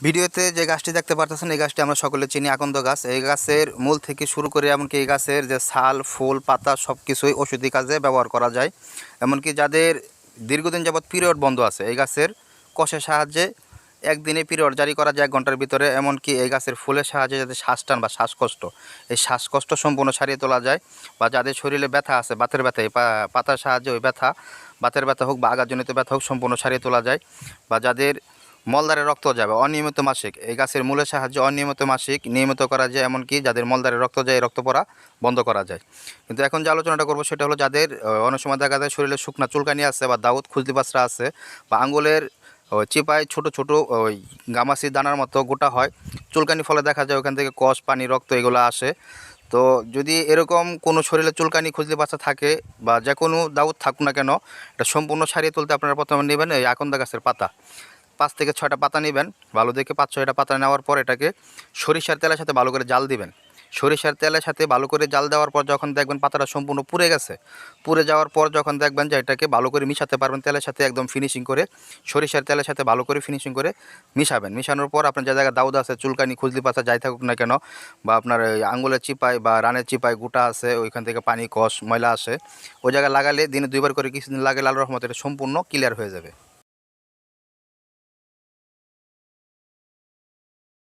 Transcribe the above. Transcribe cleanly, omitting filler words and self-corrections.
ভিডিওতে যে গাছটি দেখতে পারতেছেন এই গাছটি আমরা সকলে চিনি আকন্দ গাছ। এই গাছের মূল থেকে শুরু করে এমনকি এই গাছের যে ছাল ফুল পাতা সব কিছুই ওষুধি কাজে ব্যবহার করা যায়। এমনকি যাদের দীর্ঘদিন যাবৎ পিরিয়ড বন্ধ আছে এই গাছের কষের সাহায্যে একদিনে পিরিয়ড জারি করা যায় 1 ঘন্টার ভিতরে। এমনকি এই গাছের ফুলের সাহায্যে যাদের শ্বাস টান বা শ্বাসকষ্ট এই শ্বাসকষ্ট সম্পূর্ণ সারিয়ে তোলা যায়। বা যাদের শরীরে ব্যথা আছে বাতের ব্যথা এই পাতার সাহায্যে ওই ব্যথা বাতের ব্যথা হোক বা আঘাতজনিত ব্যথা হোক সম্পূর্ণ সারিয়ে তোলা যায়। বা যাদের মলদ্বারে রক্ত যাবে অনিয়মিত মাসিক এই গাছের মূলের সাহায্যে অনিয়মিত মাসিক নিয়মিত করা যায়। এমনকি যাদের মলদ্বারে রক্ত যায় রক্ত পড়া বন্ধ করা যায়। কিন্তু এখন যে আলোচনাটা করবো সেটা হলো যাদের অনেক সময় দেখা যায় শরীরে শুকনা চুলকানি আছে বা দাউদ খুজলি পাসরা আছে বা আঙ্গুলের চিপায় ছোট ছোট ওই গামাসি দানার মতো গোটা হয় চুলকানি, ফলে দেখা যায় ওখান থেকে কষ পানি রক্ত এগুলো আসে। তো যদি এরকম কোনো শরীরে চুলকানি খুজলি পাসরা থাকে বা যে কোনো দাউদ থাকুক না কেন এটা সম্পূর্ণ সারিয়ে তুলতে আপনারা প্রথমে নেবেন এই আকন্দ গাছের পাতা। 5 থেকে 6টা পাতা নেবেন, ভালো দেখে 5-6টা পাতা নেওয়ার পর এটাকে সরিষার তেলের সাথে ভালো করে জাল দিবেন। সরিষার তেলের সাথে ভালো করে জাল দেওয়ার পর যখন দেখবেন পাতাটা সম্পূর্ণ পুড়ে গেছে, পুড়ে যাওয়ার পর যখন দেখবেন যে এটাকে ভালো করে মিশাতে পারবেন তেলের সাথে একদম ফিনিশিং করে, সরিষার তেলের সাথে ভালো করে ফিনিশিং করে মিশাবেন। মিশানোর পর আপনার যে জায়গায় দাউদ আছে চুলকানি খুজলি পাতা যাই থাকুক না কেন বা আপনার আঙ্গুলের চিপায় বা রানের চিপায় গোটা আছে ওইখান থেকে পানি কষ ময়লা আসে ওই জায়গায় লাগালে দিনে 2বার করে কিছুদিন লাগে আল্লাহর রহমতে এটা সম্পূর্ণ ক্লিয়ার হয়ে যাবে।